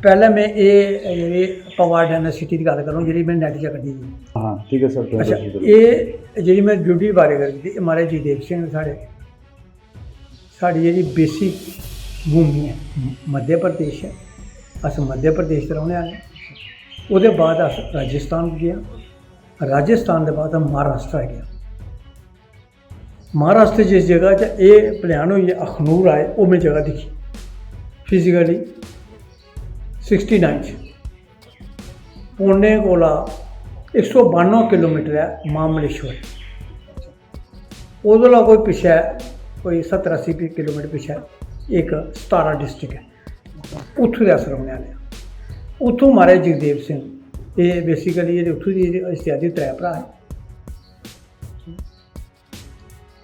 पहले मैं ये पवार डायनेसिटी की गल करूँ जी मैं नैट च कड्ढी दी। हाँ ठीक है सर। अच्छा ये जी मैं ड्यूटी बारे करी थी महाराज जगदेव सिंह साड़ी जी बेसिक भूमि है मध्य प्रदेश है। अस मध्य प्रदेश के रौहने आए। उसदे बाद अस राजस्थान गए। राजस्थान के बाद महाराष्ट्र गया। महाराष्ट्र जिस जगह च ये प्लान हुई अखनूर आए वो मैं जगह दिखी फिजिकली 69 पुणे कोला 192 किलोमीटर है महाबलेश्वर। उधर कोई पिछे कोई 70-80 किलोमीटर पिछे एक 17 डिस्ट्रिक्ट है उत्थों अस रौहने आए। उत्थों महाराज जगदेव सिंह ये बेसिकली ये उत्थों की इश्तिहादी 3 भरा है।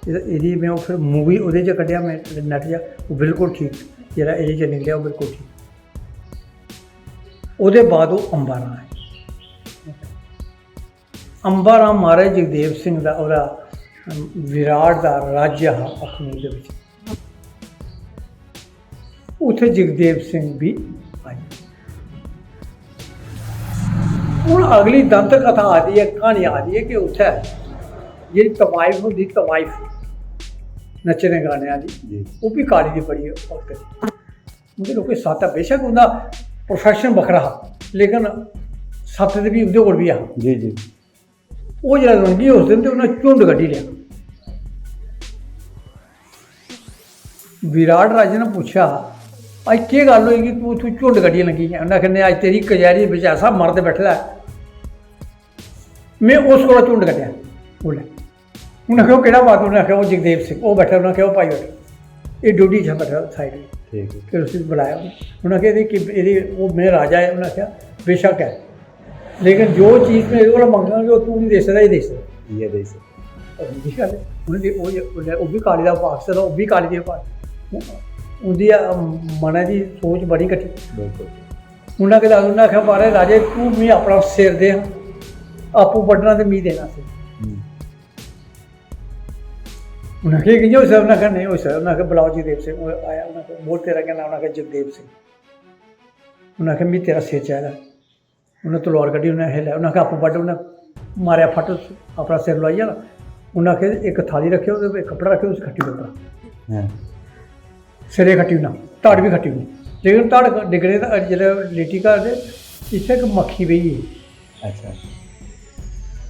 ये मैं फिर मूवी वो कटिया मैं नैट जा वो बिल्कुल ठीक जरा ये निकलिया वो बिल्कुल ठीक। उसदे बाद वो अंबारा है। अंबारा महाराज जगदेव सिंह का और विराट का राज्य हा अखनूर के उत्थे जगदेव सिंह भी आए। हूँ अगली दंत कथा आती है कहानी आती है कि उत्थे जी तवाइफ होंगी तवाइफ नच्चने गाने वाली वो भी काली की बड़ी वक्त उनके लोग सत्त बेशक उनका प्रोफैशन बखरा हा लेकिन सत्त भी उनके कोल भी आ जी जी वो जरा लंघी उस दिन तो उन्हें झुंड कड्ढी लिया। विराट राजे ने पूछा अज के गल हुई कि तू इतों झुंड कड्ढी लंघी है। उन्हें आखिया अज तेरी कचहरी बिच ऐसा मर्द बैठा है मैं उस को झुंड कड्ढिया बोले। उन्हें आखिया कि बात उन्हें आखिया वो जगदेव सिंह वो बैठा उन्हें आखिया वो भाई बैठा ये ड्यूटी च बैठा साइड में। फिर उसे बुलाया उन्हें आखिया कि वो मेरा राजा है। उन्हें आखिया बेशक है लेकिन जो चीज़ मैं ये मंगा जो तू नहीं दे सकता ये दे सकता ये दे सकता गल उन्हें वो भी काली का पास वो भी काली के पास उनकी मन की सोच बड़ी कट्ठी। बिल्कुल उन्हें कहता उन्हें आखिया महाराज राजे तू मैं अपना सिर दे आपू बढ़ना तो मी देना सिर। उन्हें आखिया कि हो सकता उन्हें आखिया नहीं हो सकता। उन्हें आखिया बुलाओ जगदेव सिंह आया उन्हें बोल तेरा क्या नाम उन्हें आखिया जगदेव सिंह। उन्हें आखिया मैं तेरा सिर चाहिए। उन्हें तलवार कड्ढी उन्हें हिलाया उन्हें आखिया आपू बड्ड उन्हें मारिया फट अपना सिर लुआइया ना। उन्हें आखिया एक थाली रखे एक कपड़ा रखे उस खट्टी कपड़ा सिरे खट्टी ना धड़ भी खट्टी लेकिन धड़ डिगने जो लेटी घर इत्थे एक मक्खी बेही है। अच्छा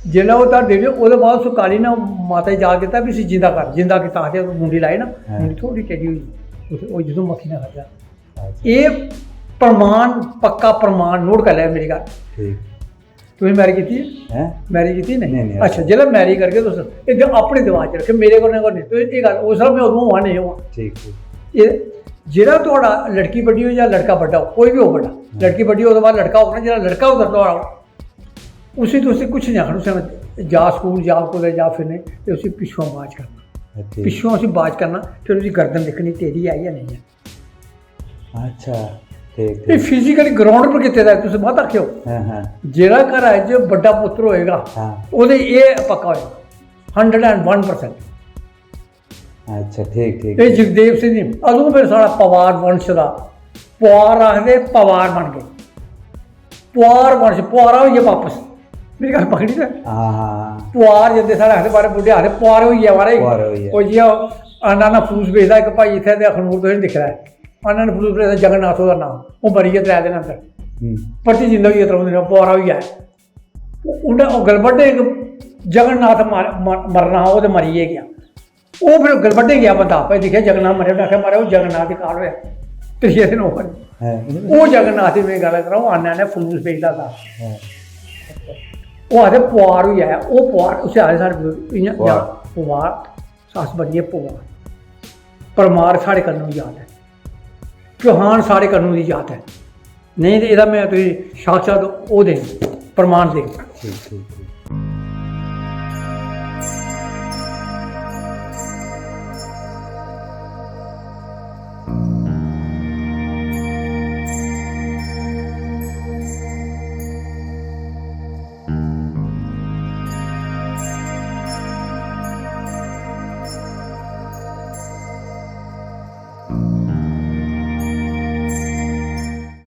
जिसलै वो धड़ देवी वो बाद उस काली ने माता जा किया भी इसी जिंदा कर जिंदा किया आखिर मुंडी लाई ना मुंडी थोड़ी टेढ़ी हुई जो मक्खी ने खाया। ये प्रमाण पक्का प्रमाण नोट कर लिया मेरी गल। तुम मैरी की मैरी की नहीं अच्छा जिसलै मैरी करके तुम एक अपने दिमाग च रखे मेरे को नहीं तो ये गल उस मैं उदों हुआ नहीं हुआ। जो थोड़ा लड़की बड़ी हो या लड़का बड़ा हो कोई भी हो बड़ा लड़की बड़ी हो बाद लड़का होना जो लड़का होगा थोड़ा उसी तो उसे कुछ नहीं आखना उसे जा स्कूल जा को जा फिरने तो उसे पिछों आवाज करना पिछों उसे आवाज करना फिर उसकी गर्दन दिखनी टेढ़ी आई या नहीं है। अच्छा ये फिजिकली ग्राउंड पर कितने तुम बहुत आखियो जेड़ा घर है जो बड़ा पुत्र होएगा वो ये पक्का होएगा 101%। अच्छा ठीक ठीक ये जगदेव सिंह जी अदू फिर सारा पवार वंश का पवार आखते पवार बन गए पवार वंश पवारा हो गया वापस मेरी गल पकड़ी ना पवार जंदे साढ़े आखते बारे बुढ़े आखते पवार हो गया महाराज कोई जिया आना फलूस बेचता एक भाई इतने अखनूर तो दिख रहा है आना फलूस बेचता जगन्नाथ का नाम वो मरी गया 3 दिन अंदर परती जिंदा होई है 3 दिन पवारा हो गया उन्हें गलबड्डे जगन्नाथ मरना वो तो मरी गया वो फिर गलबड्डे गया बंदा आप दिखे जगन्नाथ मरे उन्हें आखिया मारे वो जगन्नाथ के काल होया 3 दिन हो वो जगन्नाथ की मैं गल करा आने आने फलूस बेचता था वो आखते पवार हुई है वो पवार उसे आखते साढ़े इ'यां पवार सस बनिए पवार परमार साढ़े कन्नू याद है चौहान साढ़े कन्नू की याद है नहीं तो यदा मैं तुम साक्षात वो दे प्रमाण दे।